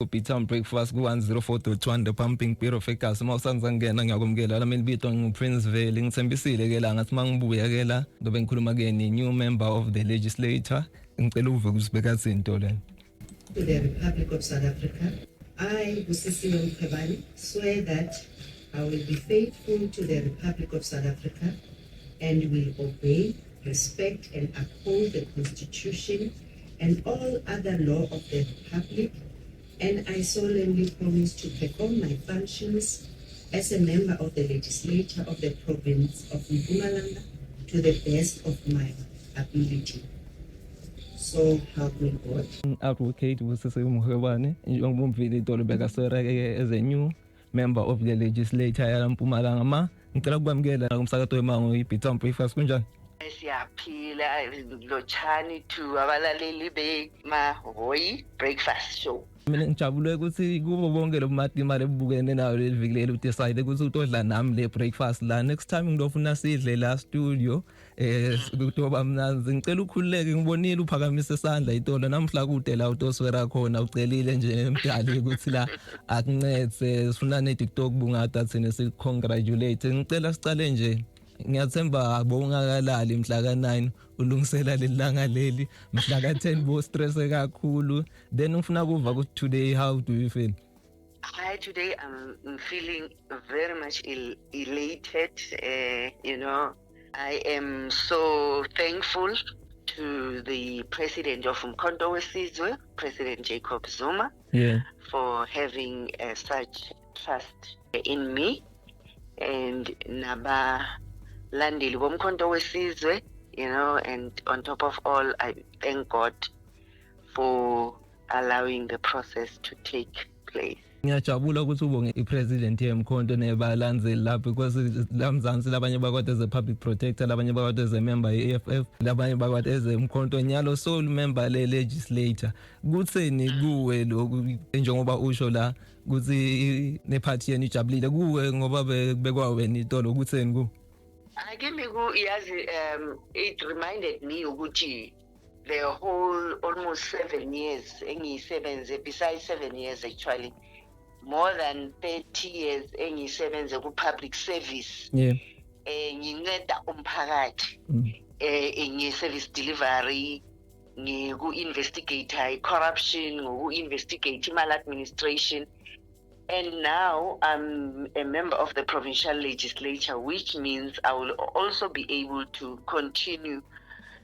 Upita breakfast ku 104.1 the pumping Piro Fekas mawusanza ngena ngiyakumkela lami libito ngiPrince Vale ngithembisile ke la ngathi mangibuya ke la ndobe ngikhuluma ke ni new member of the legislature ngicela uve kusibeka izinto le. To the Republic of South Africa, I, Busisiwe Mkhwebane, swear that I will be faithful to the Republic of South Africa and will obey, respect and uphold the Constitution and all other law of the Republic, and I solemnly promise to perform my functions as a member of the legislature of the province of Mpumalanga to the best of my ability. So help me God. Advocate Busisiwe Mkhwebane njengomvili Tolobeka Sera as a new member of the legislature ya Mpumalanga ma ngicela ukwamukela kumsakazo wemango iBita breakfast kunjani? Siyaphila lochani to abalaleli beMahoyi breakfast show. Mina ngijabule ukuthi kubo bonke lobumatima lebukene nayo lelivikele udecide ukuthi utodla nami le breakfast la next time ngidofuna sidle la studio kutoba mnanzi ngicela ukhululeke ngibonile uphakamise isandla itolo namhla kude la utoswera khona ucelile nje emdali ukuthi la akuncede sifuna ne TikTok bungada thina sicongratulate ngicela sicale nje ngiyathemba abongakalali mhla ka9 ulungisela lelanga leli mhla ka10 bo stress kakhulu then ufuna kuva ukuthi today how do you feel? Hi, today I'm feeling very much elated. I am so thankful to the president of Umkhonto weSizwe, President Jacob Zuma, for having such trust in me and Naba Landili Umkhonto weSizwe, and on top of all, I thank God for allowing the process to take place. Ngiyajabula ukuthi ubonge ipresident yeMkhonto nebalandzeli lapho because lamzansi labanye bakwade as a public protector, labanye bakwade as a member yeAFF, labanye bakwade as a Umkhonto nyalo sole member le legislature. Kutheni kuwe lokhu njengoba usho la kuthi neparty yenu ijabulile kuwe ngoba bekwa wena itolo kutheni ku? It reminded me ukuthi the whole almost 7 years besides 7 years actually more than 30 years engisebenze ku public service nginceda umphakathi service delivery ngiku investigator corruption ngoku investigate maladministration. And now I'm a member of the provincial legislature, which means I will also be able to continue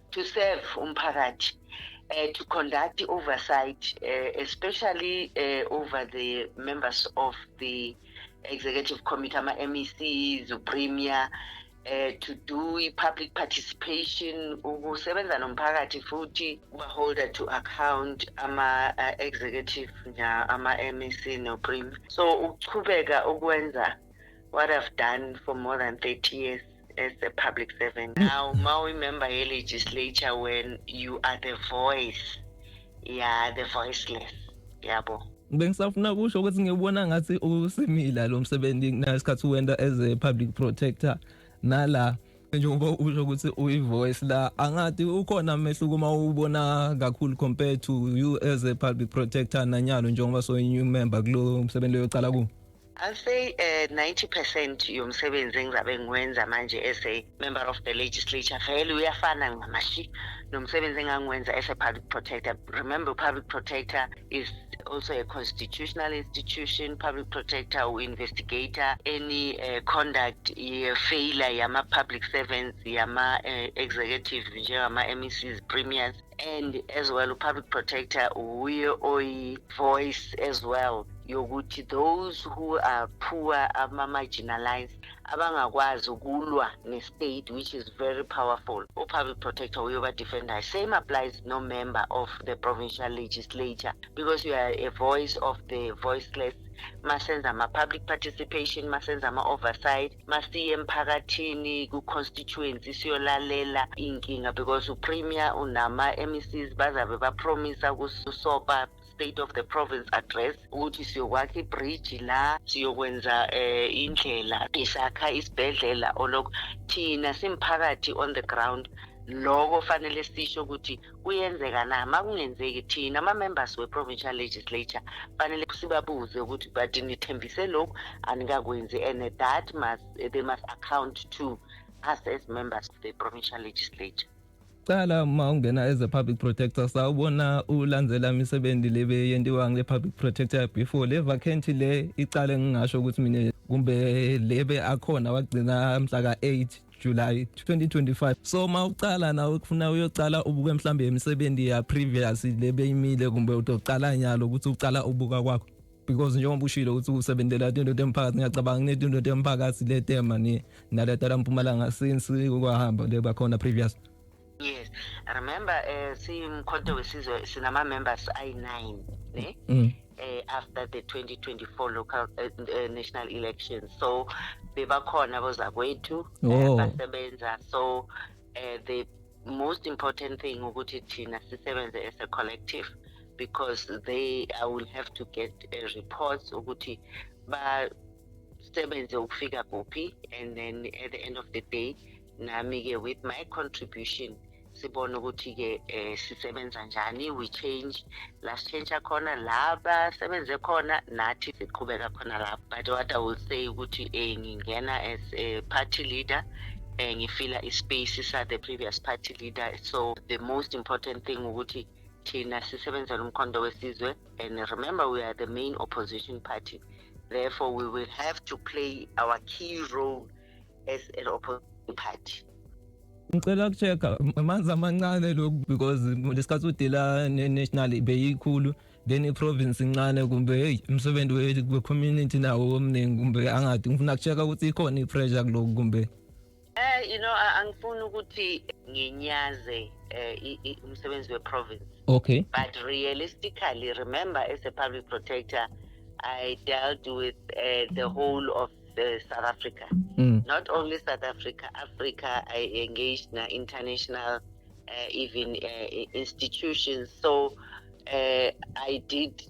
to serve umphakathi, to conduct the oversight, especially over the members of the executive committee, MECs, Premier, to do public participation, ukusebenza nomphakathi futhi holder to account executive MEC no Premier. So ukuqhubeka ukwenza what I've done for more than 30 years as a public servant. Now, member a legislature when you are the voice, the voiceless. Yabo. Bengisafuna kusho ukuthi ngibona ngathi usimila lo msebenzi nasikhathi uwenda as a public protector nala njengoba usho ukuthi uyivoice la angathi ukhona amehluko uma ubona kakhulu compared to you as a public protector nanyalo njengoba so new member kulo msebenzi loyocala ku? I'll say 90% yomsebenzi engizabe ngiwenza manje as a member of the legislature vele uyafana ngamashi nomsebenzi engangiwenza as a public protector. Remember, public protector is also a constitutional institution. Public protector or investigator any conduct failure yama public servants yama executive njengama MECs, premiers, and as well public protector we voice as well yokuthi those who are poor marginalized abangakwazi ukulwa ne-state, which is very powerful. Public protector uyoba defender. Same applies no member of the provincial legislature, because you are a voice of the voiceless. Masenza public participation, masenza oversight, masiye emphakathini ku constituency siyolalela inkinga, because uPremier unama MECs bazabe bapromisa kusopa state of the province address ukuthi siyokwakha ibridge la, siyokwenza indlela, isakha isibhedlela olok thina simphakathi on the ground loko fanele sisho ukuthi kuyenzeka na makungenzeki thina ama-members we-provincial legislature fanele sibabuze ukuthi but nithembise lokhu anikakwenzi and they must account to us as members of the provincial legislature. Cala uma ungena as a public protector sawubona ulandzela imisebenzi lebe yentiwa ngile public protector before le vacancy le icala ngingasho ukuthi mina kumbe lebe akhona wagcina mhla ka-8 July 2025 so mawucala nawe kufuna uyocala ubuke mhlambe imisebenzi ya previous lebe imile kumbe utocala nyalo ukuthi ucala ubuka kwakho because njengoba ushilo ukuthi usebenzela into temphakathi ngiyacabanga nezinto temphakathi letema ni naletala Mpumalanga since kwahamba leba khona previous. Yes, I remember Umkhonto Wesizwe sinama members I9 ne after the 2024 local national elections, so bebakhona bozakwethu basebenza. So the most important thing ukuthi thina sisebenze as a collective because I will have to get reports ukuthi ba sebenze ukufika kuphi, and then at the end of the day nami ke with my contribution sibona ukuthi ke sisebenza njani, we change last change khona laba sebenze khona nathi siqhubeka khona lapha. But what I will say ukuthi ngingena as a party leader ngifila ispace sa the previous party leader, so the most important thing ukuthi thina sisebenza nomkhondo wesizwe, and remember we are the main opposition party, therefore we will have to play our key role as an opposition party. Ngicela ukuchecka amanzi amancane lokhu because lesikhathi udila ne-national beyikhulu then i-province incane kumbe hey umsebenzi we-community nawo omningi kumbe angadi ngifuna ukuchecka ukuthi ikhona i-pressure kulokhu kumbe angifuni ukuthi nginyaze umsebenzi we-province. Okay. But realistically, remember as a public protector I dealt with the whole of South Africa. Not only South Africa, Africa, I engaged in international even institutions. So I did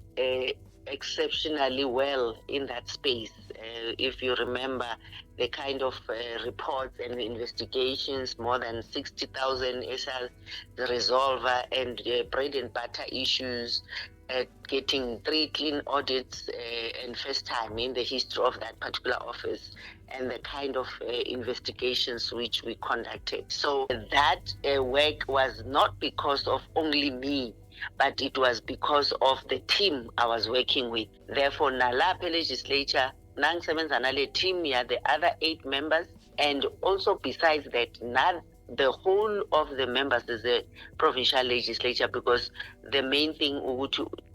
exceptionally well in that space. If you remember the kind of reports and investigations, more than 60,000 SL, the resolver and bread and butter issues, getting 3 clean audits and first time in the history of that particular office, and the kind of investigations which we conducted. So that work was not because of only me, but it was because of the team I was working with. Therefore, nalapha legislature, nangisebenza nale team, the other 8 members, and also besides that, the whole of the members is a provincial legislature, because the main thing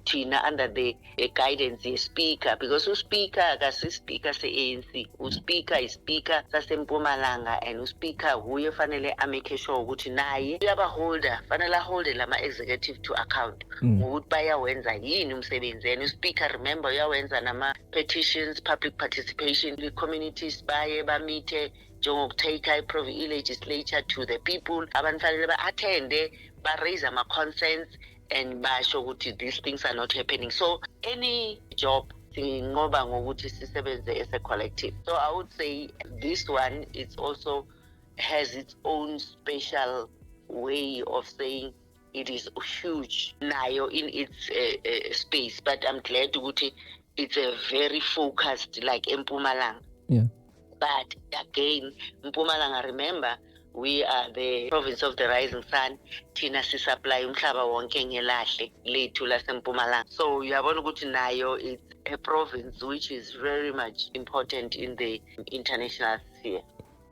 thina under the guidance ye speaker, because speaker akasi speaker se ANC, speaker is speaker saseMpumalanga, and speaker huye fanele amake sure ukuthi naye uyabaholder fanele holde lama executive to account ukuthi bayawenza yini umsebenzi, and speaker remember uyawenza nama petitions, public participation, the communities baye bamite njengokutake i-legislature to the people, abantu fanele ba-attende, ba-raise ama-concerns and basho ukuthi these things are not happening. So any job singoba ngokuthi sisebenze as a collective. So I would say this one is also has its own special way of saying it is huge nayo in its space, but I'm glad ukuthi it's a very focused like Mpumalanga. Yeah. But again, Mpumalanga, remember, we are the province of the rising sun. Thina si supply umhlaba wonke ngelahle lethu laseMpumalanga. So uyabona ukuthi nayo it's a province which is very much important in the international sphere.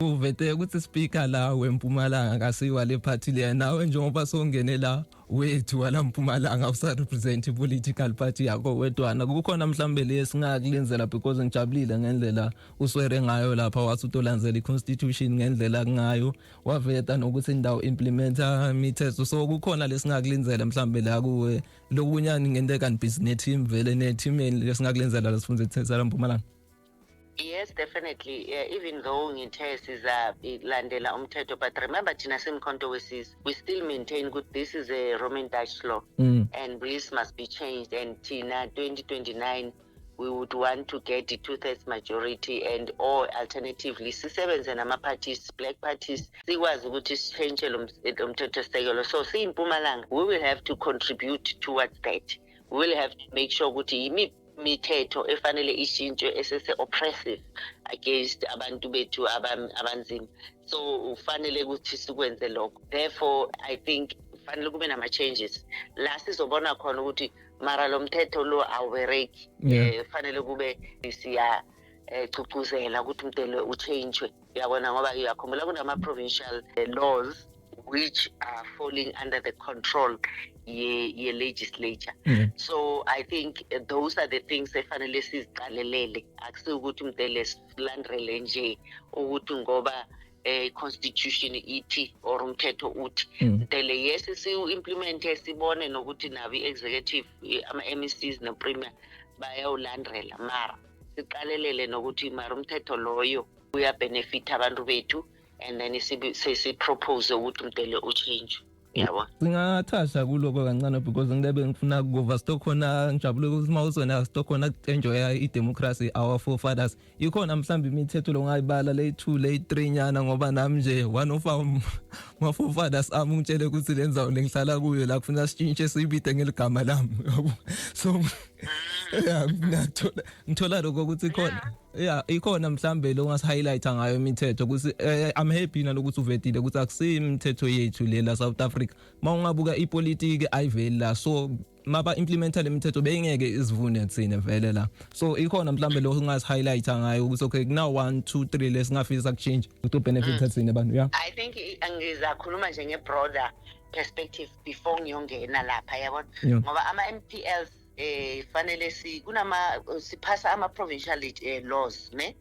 Uvete ukuthi speaker la weMpumalanga kasiwa le party le nawe njengoba songene la wethu wala Mpumalanga usa represent political party yakho wedwana kukhona mhlambe lesingakulenzela because ngijabulile ngendlela uswere ngayo lapha wathi utolandzela iconstitution ngendlela ngayo waveta nokuthi indawo implementa imithetho, so kukhona lesingakulenzela mhlambe la kuwe lokunyani ngente kan business team vele ne team lesingakulenzela lasifunze ithethe la Mpumalanga. Yes, definitely. Even though ngithe sizalandela umthetho, but remember thina simkhonto wesizwe, we still maintain that this is a Roman Dutch law and this must be changed, and thina 2029 we would want to get a 2/3 majority, and or alternatively sisebenze nama-parties, black parties, sikwazi ukuthi sitshentshe lo mthethosisekelo. So siyiMpumalanga, we will have to contribute towards that. We will have to make sure ukuthi imithetho efanele ishintshwe esese-oppressive against abantu bethu abanzima. So ufanele ukuthi sikwenze lokho. Therefore, I think kufanele kube nama-changes. La sizobona khona ukuthi mara lo mthetho lo awubereki. Kufanele kube siyagcugcuzela ukuthi umthetho uchangewe. Uyabona ngoba uyakhumbula kunama-provincial laws which are falling under the control ye legislature. So I think those are the things efanele siziqalelele. Akusukuthi umthetho silandrele nje ukuthi ngoba constitution ithi or umthetho uthi. Mthetho yes siu-implemente sibone nokuthi nabi executive ama-MECs no-premier bayawulandrela, mara siqalelele nokuthi mara umthetho loyo uyabenefit abantu bethu, and then si-propose ukuthi umthetho uchange. Yabo. Singathasha kuloko kancane because ngilebe ngifuna ukuva stokhona ngijabule ukuthi mawuzona stokhona enjoy idemocracy our forefathers. Ikhona mhlambi imithetho lo ngayibala le2 le3 nyana ngoba nami nje one of my forefathers amungitshele ukuthi lenzawo lengihlala kuyo la kufuna sitshintshe sibide ngeligama lami. So ngithola lokho ukuthi khona ikhona mhlambe lo ngasi-highlighta ngayo imithetho ukuthi I'm happy nalokuthi uvetile ukuthi akusiyo imithetho yethu lela South Africa. Mawungabuka ipolitiki ayiveli la, so maba implementa le mithetho bengeke isivune thina vele la. So ikhona mhlambe lo ngasi-highlighta ngayo ukuthi okay now 1 2 3 lesingafisa ku-change ukuthi benefit thina abantu. I think angizakhuluma nje nge-broader perspective before ngiyongena lapha yabona ngoba ama-MPLs fanele siphasa ama-provincial laws ne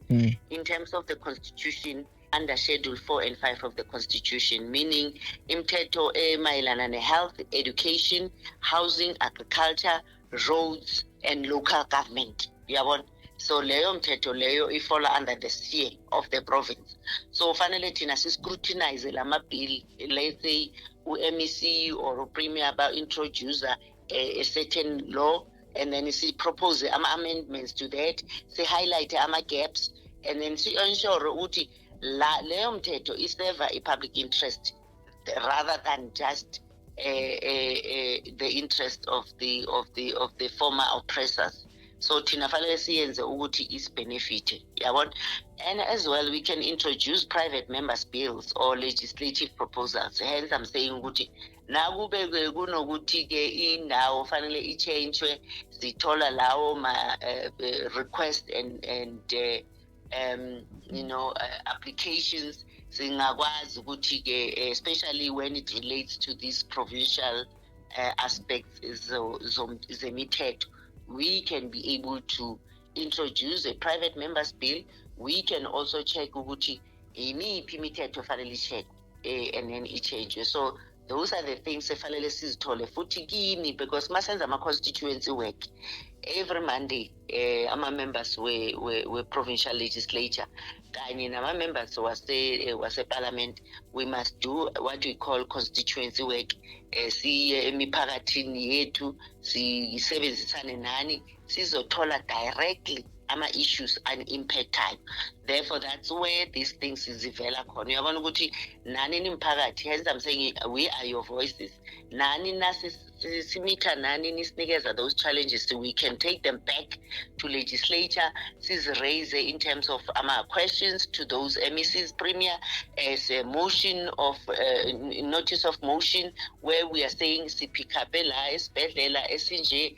in terms of the constitution under schedule 4 and 5 of the constitution, meaning imithetho mayelana ne-health, education, housing, agriculture, roads and local government. Yabona, so leyo mthetho leyo ifola under the sphere of the province. So fanele thina scrutinize lama bill, let's say u-MEC or premier ba introduce a certain law, and then see propose amendments to that, see highlight gaps, and then see ensure ukuthi leyo mthetho is serve a public interest rather than just the interest of the former oppressors. So thina fanele siyenze ukuthi is benefit yabona. And as well we can introduce private members bills or legislative proposals. Hence I'm saying ukuthi nakube kunokuthi ke indawo fanele ichangewe sithola lawo ma request and applications singakwazi ukuthi ke especially when it relates to these provincial aspects zemithetho, we can be able to introduce a private members bill. We can also check ukuthi imiphi imithetho fanele check and then it changes. So those are the things efanele sizithole futhi kini, because masenza ama-constituency work every Monday ama-members we provincial legislature kanye nama-members wase parliament, we must do what we call constituency work. Siye emiphakathini yethu sisebenzisane nani sizothola directly ama-issues and-impactayo. Therefore that's where these things zivela khona. Uyabona ukuthi nani nimphakathi, hence I'm saying we are your voices. Nani simitha nani nisinikeza those challenges, so we can take them back to legislature, raise in terms of questions to those MECs premier as a motion of notice of motion, where we are saying siphikapela esibhedlela esinje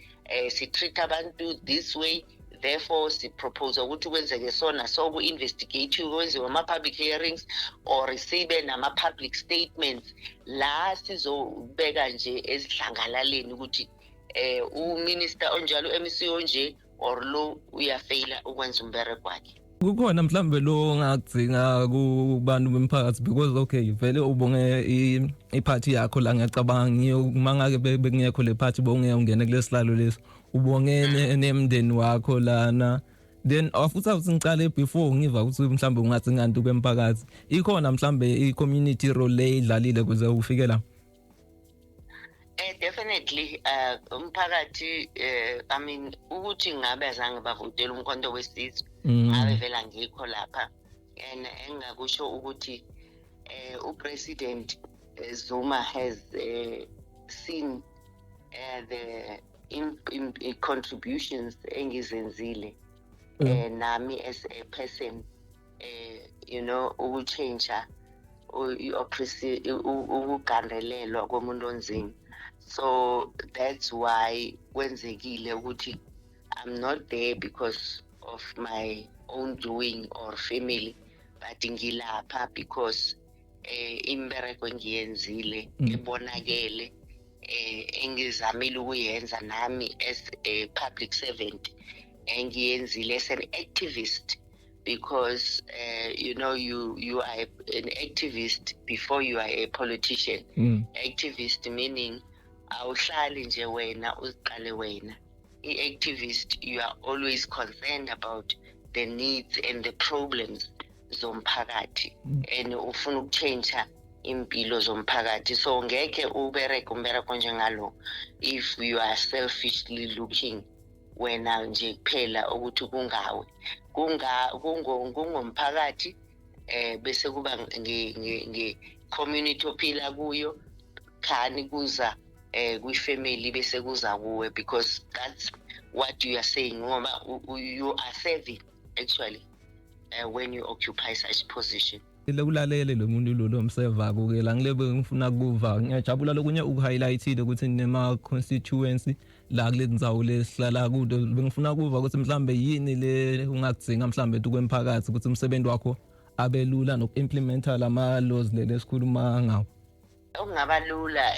treat abantu this way. Therefore sipropose ukuthi kwenzeke sona so ku-investigate kwenziwe ama-public hearings or receive nama-public statements la sizobeka nje ezidlangalaleni ukuthi uminister onjalo u-MEC onje or lo uyafeyila ukwenza umbereko wakhe. Kukhona mhlambe lo ngakudzinga kubantu bemphakathi because okay vele ubonge iparty yakho la ngiyacabanga ngiyomangake bengekho le party bonge ungene kulesihlalo leso ubongene nemndeni wakho lana, then afuthi ngicale before ngiva ukuthi mhlambe ungathi ngantu kwemphakathi ikhona mhlambe i-community role le idlalile kuze ufike la. Definitely umphakathi I mean ukuthi ngabe azange bavotela umkhonto wesizwe ngabe vela ngikho lapha and engakusho ukuthi upresident Zuma has seen the contributions engizenzile nami as a person you know ukuchange ukugandelelwa komuntu onzima. So that's why kwenzekile ukuthi I'm not there because of my own doing or family, but ngilapha because imbereko engiyenzile ebonakele engizamile ukuyenza nami as a public servant engiyenzile as an activist, because you know you are an activist before you are a politician. Activist meaning awuhlali nje wena uziqale wena. I-activist, you are always concerned about the needs and the problems zomphakathi and ufuna ukuchange impilo zomphakathi. So ngeke umbereko njengalo if you are selfishly looking wena nje kuphela ukuthi kungawe kungomphakathi bese kuba nge-community ophila kuyo khani kuza kwi-family bese kuza kuwe, because that's what you are saying ngoba you are serving actually when you occupy such position. Lekulalele lo muntu lo observer ke la ngilebe ngifuna kuva ngiyajabula lokunye ukuhighlightile ukuthi nema constituency la kule ndzawo lesihlala kude bengifuna kuva ukuthi mhlambe yini le ungakudzinga mhlambe kwemphakathi ukuthi umsebenzi wakho abelula nokuimplementa lama laws lesikhuluma ngawo. Okungaba lula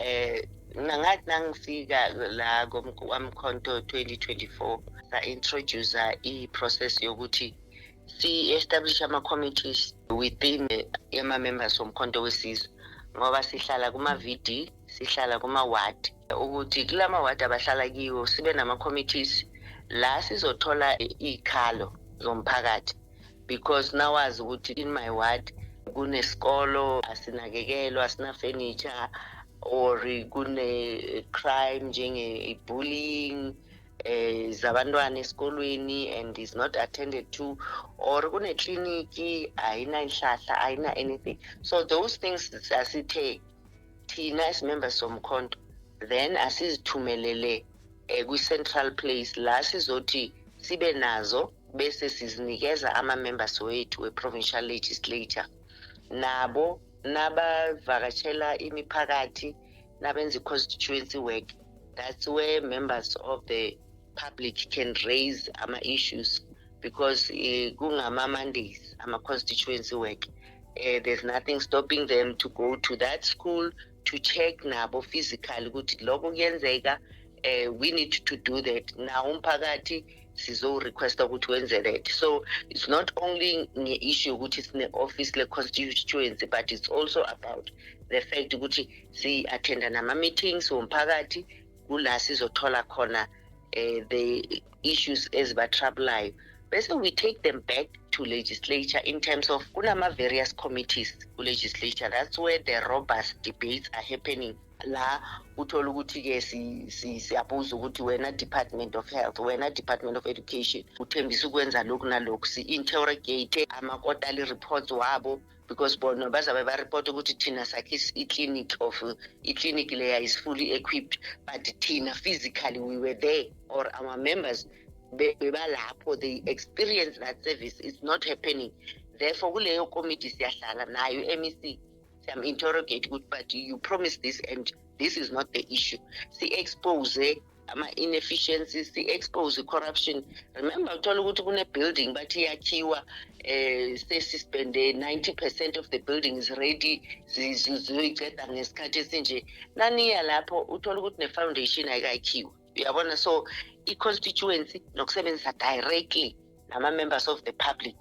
ngathi nangifika la kwamkhonto 2024 sa introduce i-process yokuthi si-establish ama-committees within ama-members womkhonto wesizwe, ngoba sihlala kuma-VD, sihlala kuma-ward, ukuthi kula ma-ward abahlala kiwo sibe nama-committees la sizothola ikhalo zomphakathi, because nawazi ukuthi in my ward kunesikolo asinakekelwa, asina furniture, or kune crime njenge-bullying zabantwana esikolweni and is not attended to, or kune kliniki ayina inhlahla ayina anything. So those things asithe thina as members somkhonto then asizithumelele kwi-central place la sizothi sibe nazo bese sizinikeza ama-members wethu we-provincial legislature, nabo nabavakatshela imiphakathi nabenza i-constituency work. That's where members of the public can raise ama-issues, because kungama Mondays ama-constituency work. There's nothing stopping them to go to that school to check nabo physically ukuthi lokho kuyenzeka, we need to do that. Now umphakathi sizo request ukuthi wenze that. So it's not only nge-issue ukuthi sine office le-constituency, but it's also about the fact ukuthi si-attenda nama-meetings womphakathi kula sizothola khona the issues ezibatroublayo. Bese we take them back to legislature in terms of kunama various committees ku legislature. That's where the robust debates are happening. La uthola ukuthi ke siyabuza ukuthi wena Department of Health, wena Department of Education uthembisa ukwenza lokhu nalokhu, si-interrogate ama-quarterly reports wabo, because bona bazabe ba-report ukuthi thina sakhe i-clinic leya is fully equipped, but thina physically we were there, or our members bebalapho, they experience that service. It's not happening. Therefore kuleyo committee siyahlala nayo MEC interrogate good, but you promised this and this is not the issue. Si-expose ama-inefficiencies, si-expose corruption. Remember uthola ukuthi kune building but iyakhiwa sesispende 90% of the building is ready, zizoyiceda ngesikhathi esinje, naniya lapho uthola ukuthi ne-foundation ayikakhiwa. Uyabona, so i-constituency nokusebenzisa directly nama-members of the public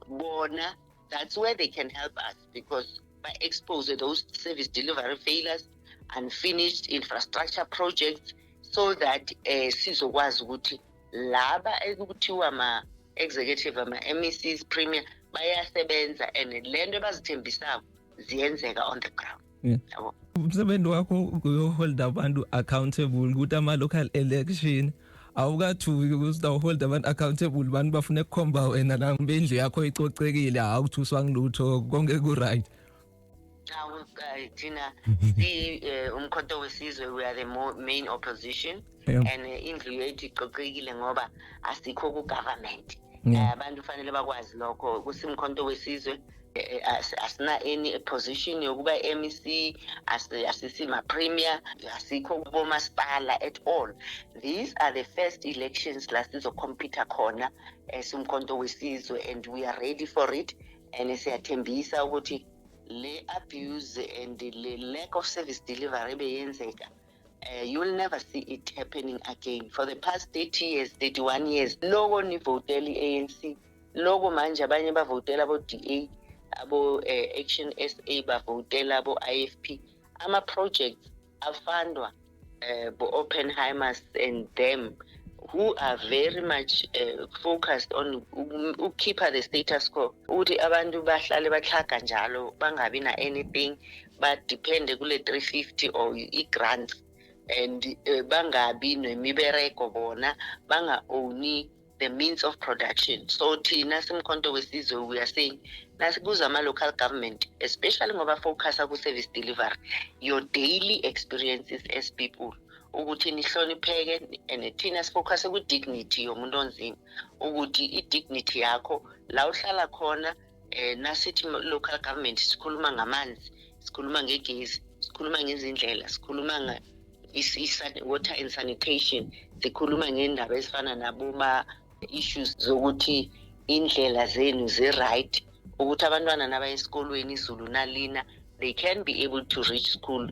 bona, that's where they can help us, because by expose those service delivery failures, unfinished infrastructure projects, so that sizokwazi ukuthi laba ekuthiwa ama-executive ama-MECs premier bayasebenza and lento abazithembisako ziyenzeka on the ground. Yeah. Yabo. Umsebenzi wakho ukuyohold abantu accountable ukuthi ama-local election awukathuki ukuthi awuhold abantu accountable abantu bafune ukukhomba wena la bendlu yakho icocekile awuthuswa ngilutho konke ku-right. Now, Tina, umkhonto wesizwe, we are the main opposition, Yeah. and indlu yethu icocekile ngoba asikho ku-government. Yeah. Abantu fanele bakwazi lokho kusimkhonto wesizwe. Asina any position yokuba MEC, asisima premier, asikho kubomasipala at all. These are the first elections la sizocompete khona simkhonto wesizwe, and we are ready for it, and siyathembisa ukuthi le abuse and the lack of service delivery beyenzeka, you will never see it happening again. For the past 30 years, 31 years, logo ni votela i-ANC, logo manje abanye bavotela abo DA, abo Action SA bavotela abo IFP. Ama projects afundwa bo Oppenheimers and them, who are very much focused on keep the status quo. Uthi abantu bahlale bahlaga njalo bangabi na anything but depend kule 350 or i-grants, and bangabi nemibereko bona, banga owni the means of production. So thina simkhonto wesizwe, we are saying nasikuza ama-local government, especially ngoba focusa ku-service delivery, your daily experiences as people, ukuthi nihlonipheke, and thina sifocus ku-dignity yomuntu onzima, ukuthi i-dignity yakho la uhlala khona. Nasithi local government sikhuluma ngamanzi, sikhuluma ngegezi, sikhuluma ngezindlela, sikhuluma water and sanitation, sikhuluma ngendaba ezifana naboma issues zokuthi indlela zenu zi-right, ukuthi abantwana nabaya esikolweni izulu nalina, they can be able to reach school.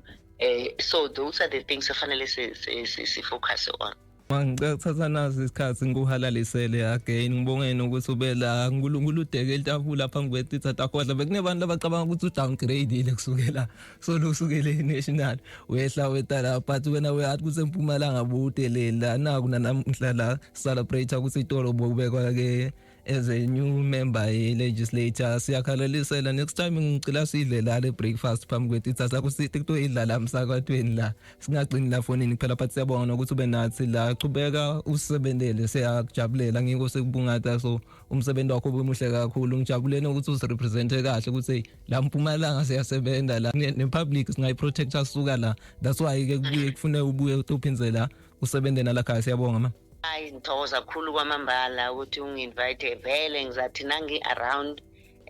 So those are the things kufanele si focus on. Ngicathatha nazi isikhathi ngikuhalalisele again ngibongeni ukuthi ubela uNkulunkulu udeke itafula phambi kwethu takhodla bekunebantu abacabanga ukuthi udowngrade kusukela lusukele national wehla wetala but wena uyathi kusempumalanga budelela naku namhla la celebrate ukuthi itolo bokubekwa ke as a new member legislature. Siyakhalalisela next time ngicela sidle la le breakfast phambi kwethu ithatha kusithi kuto idlala emsakatweni la singagcini la fonini kuphela but siyabona ukuthi ube nathi la qhubeka usebenzele, siyakujabulela ngiko sekubungatha. So umsebenzi wakho omuhle kakhulu, ngijabulene ukuthi uzirepresente kahle ukuthi la Mpumalanga siyasebenza la nepublic singayiprotect asuka la. That's why ke kubuye kufune ubuye utophinze la usebenze nala khaya. Siyabonga mama. Hayi ngithokoza kakhulu kwamambala ukuthi ungi-invite vele, ngizathi nangi around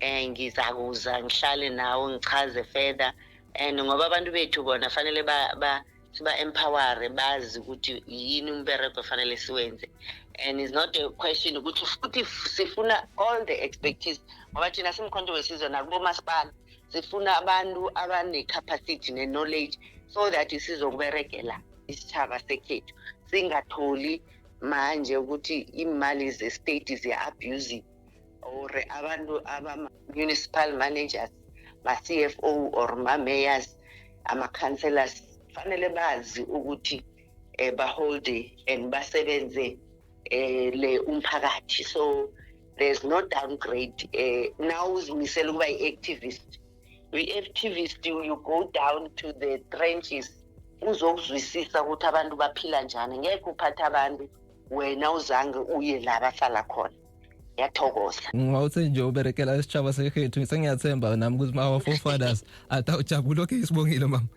ngizakuza ngihlale nawe ngichaze further, and ngoba abantu bethu bona fanele siba empower bazi ukuthi yini umbereko fanele siwenze, and it's not a question ukuthi futhi sifuna all the expertise ngoba thina simkhonto wesizwe nakubomasipala sifuna abantu abane-capacity ne-knowledge so that sizokuberekela isitshaba sekhethu, singatholi manje ukuthi imali ze-state ziya-abuse or abantu ama-municipal managers, ma-CFO or ma-mayors, ama-councillors fanele bazi ukuthi baholde and basebenze le umphakathi. So there's no downgrade. Now uzimisela ukuba i-activist. Wi-activist, you go down to the trenches uzokuzwisisa ukuthi abantu baphila njani, ngeke uphathe abantu wena uzange uye la bahlala khona. Ngiyathokoza. Ngawuthi nje uberekela isitshaba sekhethu, sengiyathemba nami ukuthi ma forefathers atawujabula. Okay, sibongile mama.